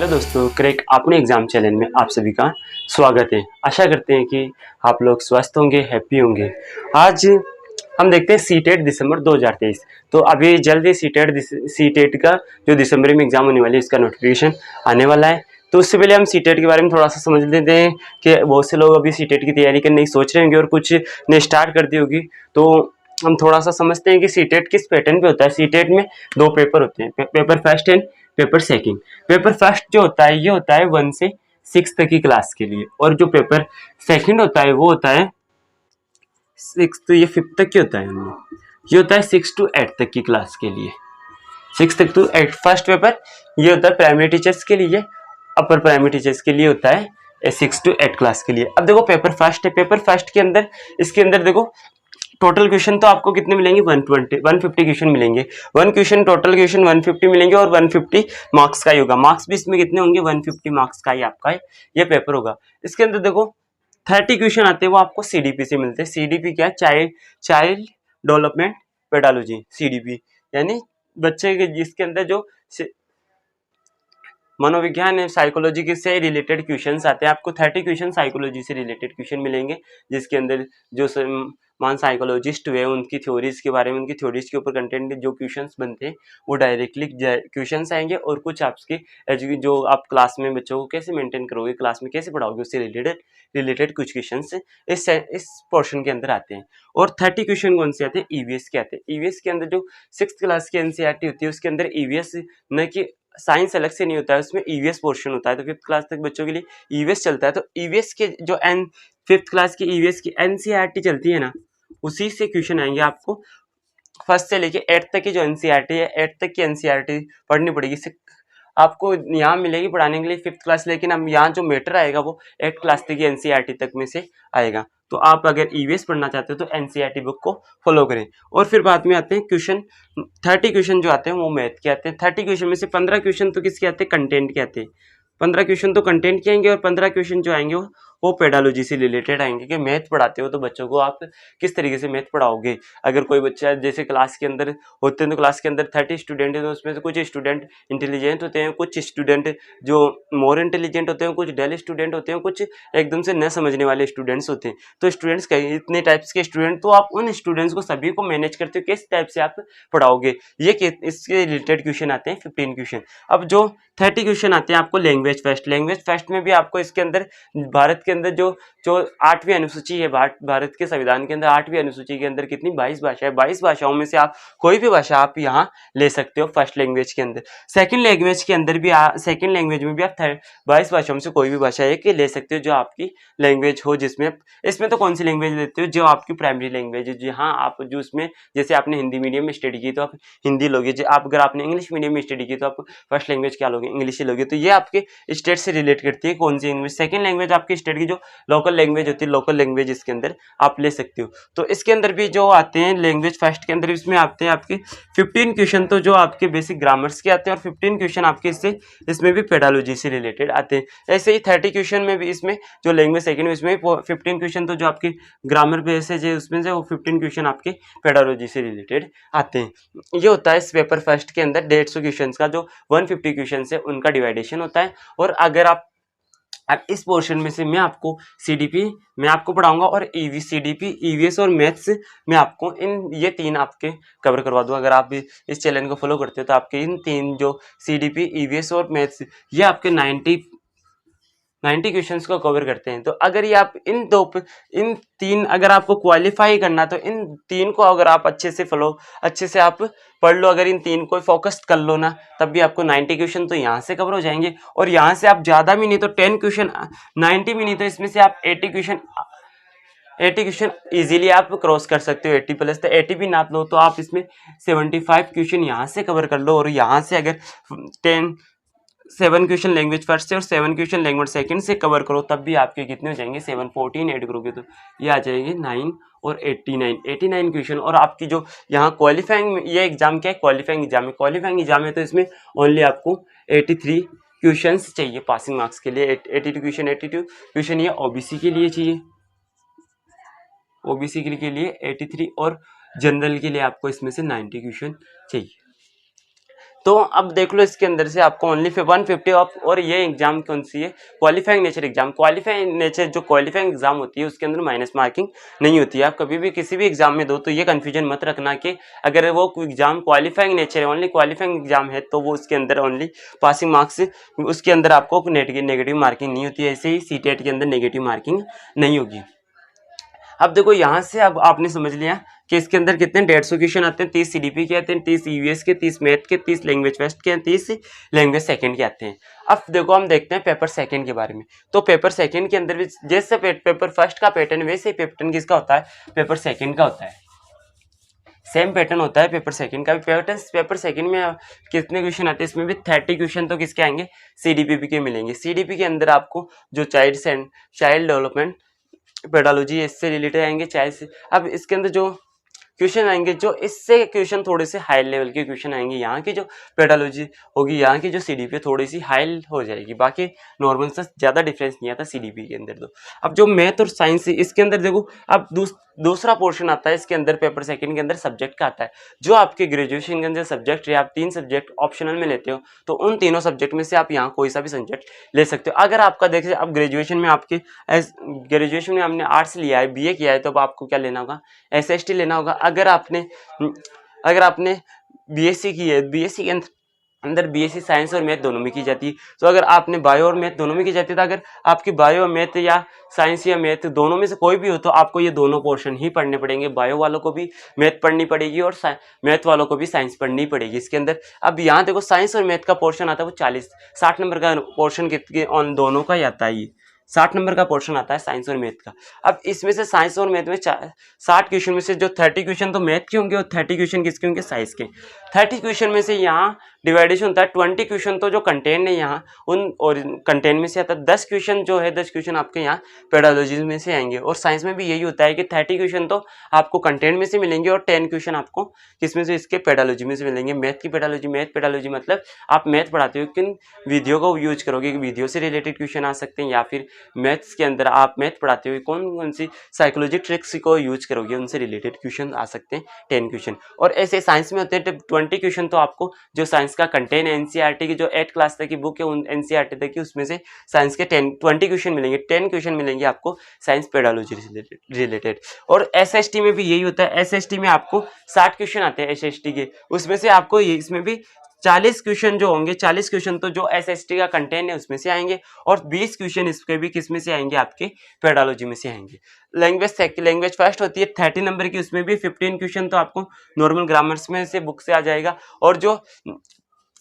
Hello दोस्तों, crack अपने exam channel में आप सभी का स्वागत है। आशा करते हैं कि आप लोग स्वस्थ होंगे, हैप्पी होंगे। आज हम देखते हैं सीटेट दिसंबर 2023। तो अभी जल्दी सीटेट का जो दिसंबर में एग्जाम होने वाली है इसका नोटिफिकेशन आने वाला है। तो उससे पहले हम सीटेट के बारे में थोड़ा सा समझ लेते हैं कि बहुत से लोग अभी सीटेट की तैयारी करने की सोच रहे होंगे और कुछ ने स्टार्ट कर दी होगी। तो हम थोड़ा सा समझते हैं कि सीटेट किस पैटर्न पे होता है। सीटेट में दो पेपर होते हैं, paper first and paper second. Paper first जो होता है ये होता है 1 से 6 तक की क्लास के लिए, और जो पेपर सेकंड होता है वो होता है 6 तो ये 5th तक की होता है। ये होता है 6 to 8 तक की क्लास के लिए, 6 तक to 8। फर्स्ट पेपर ये होता है प्राइमरी टीचर्स के लिए, अपर प्राइमरी टीचर्स के लिए होता है 6 to 8 क्लास के लिए। अब देखो पेपर फर्स्ट है, पेपर फर्स्ट के अंदर इसके अंदर देखो टोटल क्वेश्चन तो आपको कितने मिलेंगे, 150 क्वेश्चन मिलेंगे। वन क्वेश्चन टोटल क्वेश्चन 150 मिलेंगे और 150 मार्क्स का ही होगा। मार्क्स भी इसमें कितने होंगे, 150 मार्क्स का ही आपका ये पेपर होगा। इसके अंदर देखो 30 क्वेश्चन आते हैं वो आपको सीडीपी से मिलते हैं। सीडीपी क्या है, चाइल्ड डेवलपमेंट पेडालॉजी, सीडीपी यानी बच्चे के जिसके अंदर जो मनोविज्ञान है, साइकोलॉजी के से रिलेटेड क्वेश्चंस आते हैं। आपको 30 क्वेश्चन साइकोलॉजी से रिलेटेड क्वेश्चन मिलेंगे, जिसके अंदर जो मान साइकोलॉजिस्ट हुए उनकी थ्योरीज के बारे में, उनकी थ्योरीज के ऊपर कंटेंट जो क्वेश्चंस बनते हैं वो डायरेक्टली क्वेश्चंस आएंगे। और कुछ आपके जो आप क्लास में बच्चों को कैसे मेंटेन करोगे, क्लास में कैसे पढ़ाओगे, उससे रिलेटेड कुछ क्वेश्चंस इस पोर्शन के अंदर आते हैं। और 30 क्वेश्चन कौन से आते हैं, ईवीएस के आते हैं। ईवीएस के अंदर जो 6th क्लास की एनसीईआरटी होती है उसके अंदर ईवीएस न कि साइंस अलग से नहीं होता है, उसमें ईवीएस पोर्शन होता है। तो 5th क्लास तक बच्चों के लिए ईवीएस चलता है। तो ईवीएस के जो 5th क्लास की ईवीएस की एनसीईआरटी चलती है ना, उसी से क्वेश्चन आएंगे आपको। फर्स्ट से लेके 8th तक की जो एनसीईआरटी है, 8th तक की एनसीईआरटी पढ़नी पड़ेगी। आपको यहाँ मिलेगी पढ़ाने के लिए 5th क्लास, लेकिन अब यहाँ जो मैटर आएगा वो 8th क्लास तक की एनसीईआरटी तक में से आएगा। तो आप अगर ईवीएस पढ़ना चाहते हो तो एनसीईआरटी बुक को फॉलो करें। और फिर बाद में आते हैं क्वेश्चन, 30 क्वेश्चन जो आते हैं वो मैथ के आते हैं। 30 क्वेश्चन में से 15 क्वेश्चन तो किसके आते हैं, कंटेंट के आते हैं। 15 क्वेश्चन तो कंटेंट के आएंगे और 15 क्वेश्चन जो आएंगे वो पेडालॉजी से रिलेटेड आएंगे कि मैथ पढ़ाते हो तो बच्चों को आप किस तरीके से मैथ पढ़ाओगे। अगर कोई बच्चा जैसे क्लास के अंदर होते हैं तो क्लास के अंदर 30 स्टूडेंट हैं, तो उसमें से कुछ स्टूडेंट इंटेलिजेंट होते हैं, कुछ स्टूडेंट जो मोर इंटेलिजेंट होते हैं, कुछ डेल स्टूडेंट होते हैं, कुछ एकदम से न समझने वाले स्टूडेंट्स होते हैं। तो स्टूडेंट्स का इतने टाइप्स के स्टूडेंट, तो आप उन स्टूडेंट्स को सभी को मैनेज करते हो, किस टाइप से आप पढ़ाओगे, ये इसके रिलेटेड क्वेश्चन आते हैं 15 क्वेश्चन। अब जो 30 क्वेश्चन आते हैं आपको लैंग्वेज फेस्ट में भी आपको इसके अंदर भारत के अंदर जो 8वीं अनुसूची है, भारत के संविधान के अंदर 8वीं अनुसूची के अंदर कितनी 22 भाषा है। 22 भाषाओं में से आप कोई भी भाषा आप यहाँ ले सकते हो फर्स्ट लैंग्वेज के अंदर। सेकंड लैंग्वेज के अंदर भी सेकंड लैंग्वेज में भी आप 22 भाषाओं में से कोई भी भाषा एक ले सकते हो जो आपकी लैंग्वेज हो। जिसमें इसमें तो कौन सी लैंग्वेज लेते हो, जो आपकी प्राइमरी लैंग्वेज है, जहाँ आप जो उसमें जैसे आपने हिंदी मीडियम में स्टडी की तो आप हिंदी लोगे, अगर आपने इंग्लिश मीडियम में स्टडी की तो आप फर्स्ट लैंग्वेज क्या लोगे, इंग्लिश ही लोगे। तो ये आपके स्टेट से रिलेट करती है कौन सी लैंग्वेज। सेकंड लैंग्वेज आपकी स्टेट की जो लोकल लैंग्वेज होती है, लोकल लैंग्वेज इसके अंदर आप ले सकते हो। तो इसके अंदर भी जो आते हैं लैंग्वेज फर्स्ट के अंदर, इसमें आते हैं आपके 15 क्वेश्चन तो जो आपके बेसिक ग्रामर्स के आते हैं, और 15 क्वेश्चन आपके इसमें भी पेडालॉजी से रिलेटेड आते हैं। ऐसे ही 30 क्वेश्चन में भी इसमें जो लैंग्वेज सेकंड में इसमें 15 क्वेश्चन तो जो आपके ग्रामर बेसिस है उसमें से वो 15 क्वेश्चन आपके पेडालॉजी से रिलेटेड आते हैं। ये होता है इस पेपर फर्स्ट के अंदर 150 क्वेश्चन का जो 150 क्वेश्चन है उनका डिवाइडेशन होता है। और अगर आप अब इस पोर्शन में से मैं आपको सीडीपी मैं आपको पढ़ाऊंगा और सीडीपी ईवीएस और मैथ्स में आपको ये तीन आपके कवर करवा दूँ। अगर आप इस चैनल को फॉलो करते हो तो आपके इन तीन जो सीडीपी ईवीएस और मैथ्स ये आपके 90 क्वेश्चंस को कवर करते हैं। तो अगर ये आप इन तीन अगर आपको क्वालिफाई करना तो इन तीन को अगर आप अच्छे से आप पढ़ लो, अगर इन तीन को फोकस कर लो ना, तब भी आपको 90 क्वेश्चन तो यहाँ से कवर हो जाएंगे। और यहाँ से आप ज़्यादा भी नहीं तो 10 क्वेश्चन 90 भी नहीं तो इसमें से आप 80 क्वेश्चन इजीली आप क्रॉस कर सकते हो। 80 प्लस तो 80 भी नाप लो तो आप इसमें 75 क्वेश्चन यहाँ से कवर कर लो। और यहाँ से अगर 7 क्वेश्चन लैंग्वेज फर्स्ट से और 7 क्वेश्चन लैंग्वेज सेकंड से कवर करो, तब भी आपके कितने हो जाएंगे, 7 14 ऐड करोगे तो ये आ जाएंगे 9 और 89 क्वेश्चन। और आपकी जो यहाँ क्वालिफाइंग ये एग्जाम क्या है, क्वालिफाइंग एग्जाम है तो इसमें ओनली आपको 83 क्वेश्चंस चाहिए पासिंग मार्क्स के लिए। 82 क्वेश्चन ये ओबीसी के लिए चाहिए, ओबीसी के लिए 83 और जनरल के लिए आपको इसमें से 90 क्वेश्चन चाहिए। तो अब देख लो इसके अंदर से आपको ओनली 150 ऑफ, और ये एग्जाम कौन सी है, qualifying nature exam. Qualifying nature जो क्वालिफाइंग एग्जाम होती है उसके अंदर माइनस मार्किंग नहीं होती है। आप कभी भी किसी भी एग्जाम में दो तो ये कंफ्यूजन मत रखना कि अगर वो एग्जाम क्वालिफाइंग नेचर है, ओनली क्वालिफाइंग एग्जाम है, तो वो उसके अंदर ओनली पासिंग मार्क्स, उसके अंदर आपको नेगेटिव मार्किंग नहीं होती है। ऐसे ही सीटेट के अंदर नेगेटिव मार्किंग नहीं होगी। अब देखो यहाँ से अब आपने समझ लिया कि इसके अंदर कितने 150 क्वेश्चन आते हैं, 30 सीडीपी के आते हैं, 30 ईवीएस के, 30 मैथ के, 30 लैंग्वेज फर्स्ट के, 30 लैंग्वेज सेकंड के आते हैं। अब देखो हम देखते हैं पेपर सेकंड के बारे में। तो पेपर सेकंड के अंदर भी जैसे पेपर फर्स्ट का पैटर्न वैसे ही पैटर्न किसका होता है, पेपर सेकंड का होता है। सेम पैटर्न होता है पेपर सेकंड का भी। पैटर्न पेपर सेकंड में कितने क्वेश्चन आते हैं, इसमें भी 30 क्वेश्चन तो किसके आएंगे, सीडीपी के मिलेंगे। सीडीपी के अंदर आपको जो चाइल्ड डेवलपमेंट पेडालॉजी इससे रिलेटेड आएंगे चाहे से। अब इसके अंदर जो क्वेश्चन आएंगे, जो इससे क्वेश्चन थोड़े से हाई लेवल के क्वेश्चन आएंगे। यहाँ की जो पेडालॉजी होगी, यहाँ की जो सीडीपी थोड़ी सी हाई हो जाएगी, बाकी नॉर्मल से ज़्यादा डिफरेंस नहीं आता सीडीपी के अंदर। तो अब जो मैथ और साइंस इसके अंदर देखो, अब दूसरा पोर्शन आता है इसके अंदर पेपर सेकंड के अंदर सब्जेक्ट का आता है। जो आपके ग्रेजुएशन के अंदर सब्जेक्ट है, आप 3 सब्जेक्ट ऑप्शनल में लेते हो, तो उन तीनों सब्जेक्ट में से आप यहाँ कोई सा भी सब्जेक्ट ले सकते हो। अगर आपका देखिए अब ग्रेजुएशन में आपके ग्रेजुएशन में हमने आर्ट्स लिया है, बीए किया है, तो अब आपको क्या लेना होगा, एसएसटी लेना होगा। अगर आपने बीएससी की है, बीएससी के अंदर बीएससी साइंस और मैथ दोनों में की जाती है। तो अगर आपने बायो और मैथ दोनों में की जाती है, तो अगर आपकी बायो मैथ या साइंस या मैथ दोनों में से कोई भी हो, तो आपको ये दोनों पोर्शन ही पढ़ने पड़ेंगे। बायो वालों को भी मैथ पढ़नी पड़ेगी और मैथ वालों को भी साइंस पढ़नी पड़ेगी इसके अंदर। अब यहाँ देखो साइंस और मैथ का पोर्शन आता है वो 60 नंबर का पोर्शन ऑन दोनों का ही आता है। ये 60 नंबर का पोर्शन आता है साइंस और मैथ का। अब इसमें से साइंस और मैथ में 60 क्वेश्चन में से जो 30 क्वेश्चन तो मैथ के होंगे और 30 क्वेश्चन किसके होंगे, साइंस के। 30 क्वेश्चन में से यहाँ डिवाइडेशन होता है, 20 क्वेश्चन तो जो कंटेंट है यहाँ उन और कंटेंट में से आता है। 10 क्वेश्चन जो है 10 क्वेश्चन आपके यहाँ पेडालॉजी में से आएंगे। और साइंस में भी यही होता है कि 30 क्वेश्चन तो आपको कंटेंट में से मिलेंगे और 10 क्वेश्चन आपको किसमें से, इसके पेडालॉजी में से मिलेंगे। मैथ की पेडालॉजी, मैथ पेडालॉजी मतलब आप मैथ पढ़ाते हो किन वीडियो को यूज करोगे, वीडियो से रिलेटेड क्वेश्चन आ सकते हैं, या फिर मैथ्स के अंदर आप मैथ पढ़ाते हुए कौन कौन सी साइकोलॉजी ट्रिक्स को यूज करोगे, उनसे रिलेटेड क्वेश्चन आ सकते हैं 10 क्वेश्चन। और ऐसे साइंस में होते हैं 20 क्वेश्चन तो आपको जो साइंस का कंटेंट है एनसीईआरटी की जो 8 क्लास तक की बुक है उन एनसीईआरटी तक की, उसमें से साइंस के 20 क्वेश्चन मिलेंगे। 10 क्वेश्चन मिलेंगे आपको साइंस पेडालॉजी रिलेटेड। और एसएसटी में भी यही होता है। एसएसटी में आपको 60 क्वेश्चन आते हैं एसएसटी के, उसमें से आपको इसमें भी 40 क्वेश्चन जो होंगे, 40 क्वेश्चन तो जो एसएसटी का कंटेंट है उसमें से आएंगे और 20 क्वेश्चन इसके भी किसमें से आएंगे, आपके पेडालॉजी में से आएंगे। लैंग्वेज फर्स्ट होती है 30 नंबर की, उसमें भी 15 क्वेश्चन तो आपको नॉर्मल ग्रामर्स में से बुक से आ जाएगा और जो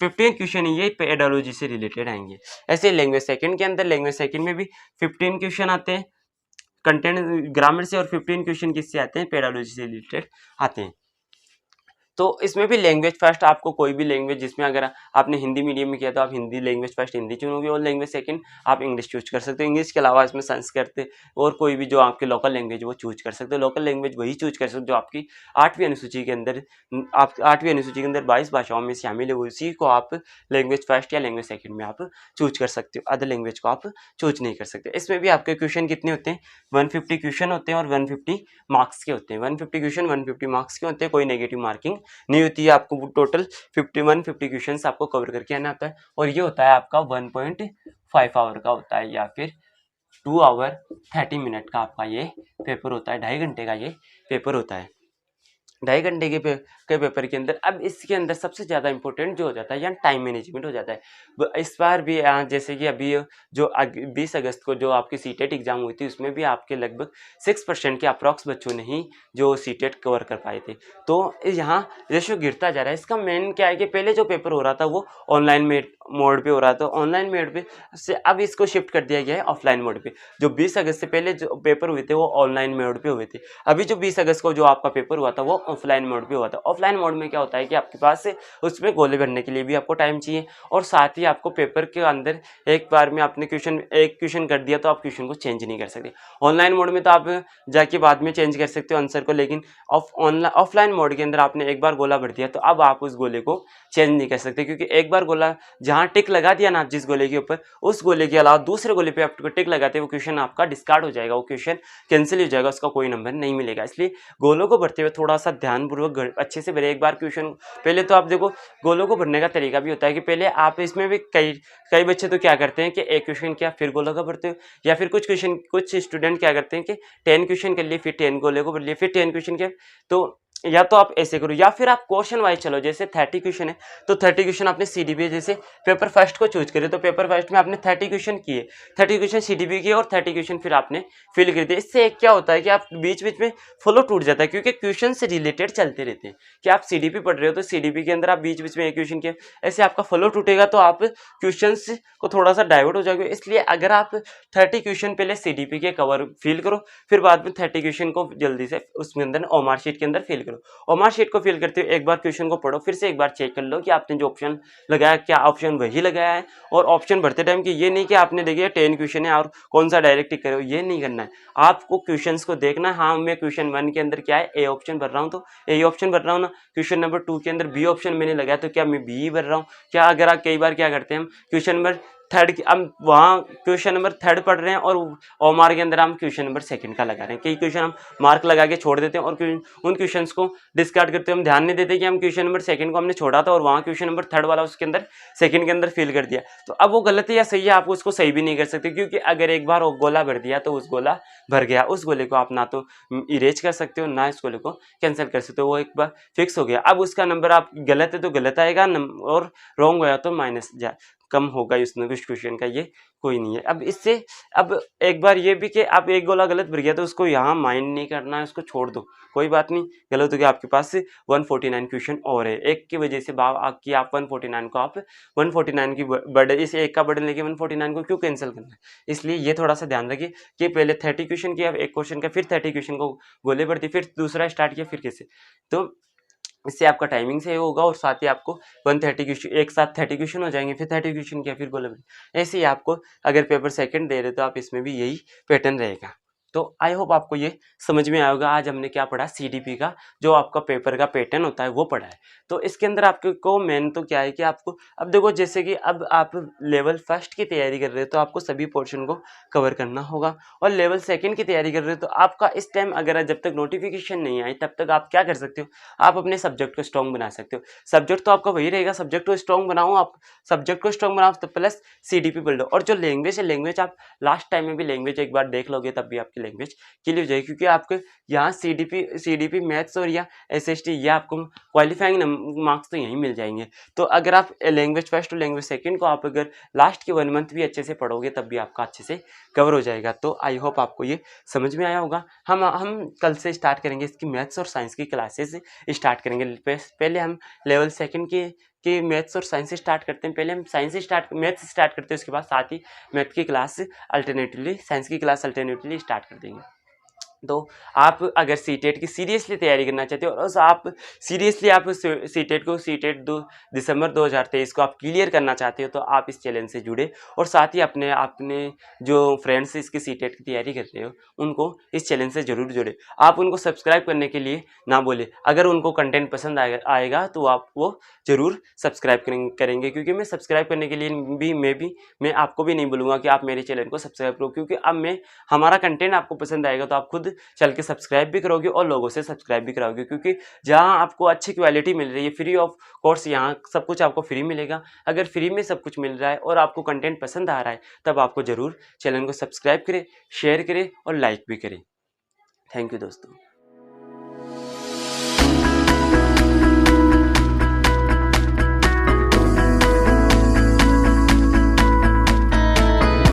15 क्वेश्चन ये पेडालॉजी से रिलेटेड आएंगे। ऐसे लैंग्वेज सेकंड के अंदर, लैंग्वेज सेकंड में भी 15 क्वेश्चन आते हैं कंटेंट ग्रामर से और 15 क्वेश्चन किससे आते हैं, पेडालॉजी से रिलेटेड आते हैं। तो इसमें भी लैंग्वेज फर्स्ट आपको कोई भी लैंग्वेज, जिसमें अगर आपने हिंदी मीडियम में किया तो आप हिंदी लैंग्वेज फर्स्ट हिंदी चुनोगे और लैंग्वेज सेकंड आप इंग्लिश चूज कर सकते हो। इंग्लिश के अलावा इसमें संस्कृत और कोई भी जो आपके लोकल लैंग्वेज वो चूज कर सकते हो। लोकल लैंग्वेज वही चूज कर सकते हो जो आपकी 8वीं अनुसूची के अंदर, आप 8वीं अनुसूची के अंदर 22 भाषाओं में शामिल है, उसी को आप लैंग्वेज फर्स्ट या लैंग्वेज सेकंड में आप चूज कर सकते हो। अदर लैंग्वेज को आप चूज नहीं कर सकते। इसमें भी आपके क्वेश्चन कितने होते हैं, 150 क्वेश्चन होते हैं और 150 मार्क्स के होते हैं। 150 क्वेश्चन 150 मार्क्स के होते हैं, कोई नेगेटिव मार्किंग नहीं होती है। आपको टोटल 150 क्वेश्चंस आपको कवर करके आना होता है और ये होता है आपका 1.5 आवर का होता है या फिर 2 आवर 30 मिनट का आपका ये पेपर होता है। 2.5 घंटे का ये पेपर होता है। 2.5 घंटे के पेपर के अंदर अब इसके अंदर सबसे ज़्यादा इंपॉर्टेंट जो हो जाता है यहाँ टाइम मैनेजमेंट हो जाता है। इस बार भी जैसे कि अभी जो 20 अगस्त को जो आपकी सीटेट एग्जाम हुई थी उसमें भी आपके लगभग 6% के अप्रॉक्स बच्चों ने ही जो सीटेट कवर कर पाए थे। तो यहाँ रेशो गिरता जा रहा है। इसका मेन क्या है कि पहले जो पेपर हो रहा था वो ऑनलाइन मोड पे हो रहा था, ऑनलाइन मोड पे से अब इसको शिफ्ट कर दिया गया है ऑफलाइन मोड पे। जो 20 अगस्त से पहले जो पेपर हुए थे वो ऑनलाइन मोड पे हुए थे। अभी जो 20 अगस्त को जो आपका पेपर हुआ था वो ऑफलाइन मोड पे हुआ था। ऑफलाइन मोड में क्या होता है कि आपके पास से उसमें गोले भरने के लिए भी आपको टाइम चाहिए और साथ ही आपको पेपर के अंदर एक बार में आपने एक क्वेश्चन कर दिया तो आप क्वेश्चन को चेंज नहीं कर सकते। ऑनलाइन मोड में तो आप जाके बाद में चेंज कर सकते हो आंसर को, लेकिन ऑफलाइन मोड के अंदर आपने एक बार गोला भर दिया तो अब आप उस गोले को चेंज नहीं कर सकते, क्योंकि एक बार गोला जहाँ टिक लगा दिया ना आप जिस गोले के ऊपर, उस गोले के अलावा दूसरे गोले पे आपको टिक लगाते वो क्वेश्चन आपका डिस्कार्ड हो जाएगा, वो क्वेश्चन कैंसिल हो जाएगा, उसका कोई नंबर नहीं मिलेगा। इसलिए गोलों को भरते हुए थोड़ा सा ध्यानपूर्वक अच्छे से भरें। एक बार क्वेश्चन पहले तो आप देखो, गोलों को भरने का तरीका भी होता है कि पहले आप इसमें भी कई बच्चे तो क्या करते हैं कि एक क्वेश्चन किया फिर गोलों का भरते हो, या फिर कुछ स्टूडेंट क्या करते हैं कि 10 क्वेश्चन कर लिए फिर 10 गोले को भर लिए फिर 10 क्वेश्चन किया। तो या तो आप ऐसे करो, या फिर आप क्वेश्चन वाइज चलो। जैसे 30 क्वेश्चन है तो 30 क्वेश्चन आपने सीडीपी, जैसे पेपर फर्स्ट को चूज करे तो पेपर फर्स्ट में आपने 30 क्वेश्चन किए, 30 क्वेश्चन सीडीपी किए और 30 क्वेश्चन फिर आपने फिल कर दिए। इससे क्या होता है कि आप बीच बीच में फ्लो टूट जाता है, क्योंकि क्वेश्चन से रिलेटेड चलते रहते हैं कि आप सीडीपी पढ़ रहे हो तो सीडीपी के अंदर आप बीच बीच में एक क्वेश्चन किया, ऐसे आपका फ्लो टूटेगा तो आप क्वेश्चन को थोड़ा सा डाइवर्ट हो जाएगा। इसलिए अगर आप 30 क्वेश्चन पहले सीडीपी के कवर फिल करो, फिर बाद में 30 क्वेश्चन को जल्दी से उसमें अंदर ओमार शीट के अंदर फिल करो। ओमार शीट को फिल करते हुए एक बार क्वेश्चन को पढ़ो, फिर से एक बार चेक कर लो कि आपने जो ऑप्शन लगाया क्या ऑप्शन वही लगाया है। और ऑप्शन भरते टाइम कि ये नहीं कि आपने देखिए 10 क्वेश्चन है और कौन सा डायरेक्ट टिक करो, ये नहीं करना है। आपको क्वेश्चंस को देखना है। हाँ, मैं क्वेश्चन 1 के अंदर क्या है ए ऑप्शन भर रहा हूँ तो ए ऑप्शन भर रहा हूँ ना, क्वेश्चन नंबर 2 के अंदर बी ऑप्शन मैंने लगाया तो क्या मैं बी भर रहा हूँ क्या। अगर आप कई बार क्या करते हैं हम क्वेश्चन नंबर थर्ड, अब वहाँ क्वेश्चन नंबर 3 पढ़ रहे हैं और ओमार के अंदर हम क्वेश्चन नंबर 2 का लगा रहे हैं। कई क्वेश्चन हम मार्क लगा के छोड़ देते हैं और उन क्वेश्चंस को डिस्कार्ड करते हैं। हम ध्यान नहीं देते कि हम क्वेश्चन नंबर 2 को हमने छोड़ा था और वहाँ क्वेश्चन नंबर 3 वाला उसके अंदर 2 के अंदर फिल कर दिया। तो अब वो गलत है या सही है, आप उसको सही भी नहीं कर सकते, क्योंकि अगर एक बार वो गोला भर दिया तो उस गोला भर गया। उस गोले को आप ना तो इरेज कर सकते हो ना इस गोले को कैंसिल कर सकते हो, वो एक बार फिक्स हो गया। अब उसका नंबर आप गलत है तो गलत आएगा और रॉन्ग होया तो माइनस कम होगा उस क्वेश्चन का, ये कोई नहीं है। अब इससे अब एक बार ये भी कि आप एक गोला गलत भर गया तो उसको यहाँ माइंड नहीं करना है, उसको छोड़ दो, कोई बात नहीं। गलत हो गया, आपके पास 149 क्वेश्चन और है। एक की वजह से कि आप 149 को आप 149 की बर्डन, इस एक का बर्डन लेके 149 को क्यों कैंसिल करना है। इसलिए ये थोड़ा सा ध्यान रखिए कि पहले 30 क्वेश्चन किया एक क्वेश्चन का, फिर 30 क्वेश्चन को गोले भरती, फिर दूसरा स्टार्ट किया, फिर कैसे। तो इससे आपका टाइमिंग से होगा और साथ ही आपको 130 क्वेश्चन एक साथ 30 क्वेश्चन हो जाएंगे, फिर 30 क्वेश्चन किया फिर गोले भरते। ऐसे ही आपको अगर पेपर सेकंड दे रहे तो आप इसमें भी यही पैटर्न रहेगा। तो आई होप आपको ये समझ में आया होगा। आज हमने क्या पढ़ा, सीडीपी का जो आपका पेपर का पैटर्न होता है वो पढ़ा है। तो इसके अंदर आपको मेन तो क्या है कि आपको अब देखो, जैसे कि अब आप लेवल फर्स्ट की तैयारी कर रहे हो तो आपको सभी पोर्शन को कवर करना होगा, और लेवल सेकंड की तैयारी कर रहे हो तो आपका इस टाइम अगर जब तक नोटिफिकेशन नहीं आई तब तक आप क्या कर सकते हो, आप अपने सब्जेक्ट को स्ट्रॉन्ग बना सकते हो। सब्जेक्ट तो आपका वही रहेगा, सब्जेक्ट को स्ट्रॉन्ग बनाओ, आप सब्जेक्ट को स्ट्रॉन्ग बनाओ तो प्लस सीडीपी पढ़ लो। और जो लैंग्वेज है, लैंग्वेज आप लास्ट टाइम में भी लैंग्वेज एक बार देख लोगे तब भी आपकी लैंग्वेज क्लियर हो जाएगी, क्योंकि आपके यहाँ सीडीपी मैथ्स और या एसएसटी या आपको क्वालिफाइंग मार्क्स तो यहीं मिल जाएंगे। तो अगर आप लैंग्वेज फर्स्ट और लैंग्वेज सेकंड को आप अगर लास्ट के 1 मंथ भी अच्छे से पढ़ोगे तब भी आपका अच्छे से कवर हो जाएगा। तो आई होप आपको ये समझ में आया होगा। हम कल से स्टार्ट करेंगे इसकी मैथ्स और साइंस की क्लासेस स्टार्ट करेंगे। पहले हम लेवल सेकंड के मैथ्स और साइंस से स्टार्ट करते हैं। पहले हम मैथ्स स्टार्ट करते हैं, उसके बाद साथ ही मैथ की क्लास अल्टरनेटिवली, साइंस की क्लास अल्टरनेटिवली स्टार्ट कर देंगे। तो आप अगर सीटेट की सीरियसली तैयारी करना चाहते हो और आप सीरियसली आप सीटेट दिसंबर 2023 को आप क्लियर करना चाहते हो तो आप इस चैलेंज से जुड़े, और साथ ही अपने जो फ्रेंड्स इसकी सीटेट की तैयारी कर रहे हो उनको इस चैलेंज से जरूर जोड़े। आप उनको सब्सक्राइब करने के लिए ना बोले, अगर उनको कंटेंट पसंद आएगा तो आप वो जरूर सब्सक्राइब करेंगे, क्योंकि मैं सब्सक्राइब करने के लिए भी मैं आपको भी नहीं बोलूँगा कि आप मेरे चैनल को सब्सक्राइब करो, क्योंकि अब हमारा कंटेंट आपको पसंद आएगा तो आप खुद चल के सब्सक्राइब भी करोगे और लोगों से सब्सक्राइब भी कराओगे, क्योंकि जहां आपको अच्छी क्वालिटी मिल रही है फ्री ऑफ कोर्स, यहाँ सब कुछ आपको फ्री मिलेगा। अगर फ्री में सब कुछ मिल रहा है और आपको कंटेंट पसंद आ रहा है तब आपको जरूर चैनल को सब्सक्राइब करें, शेयर करें और लाइक भी करें। थैंक यू दोस्तों।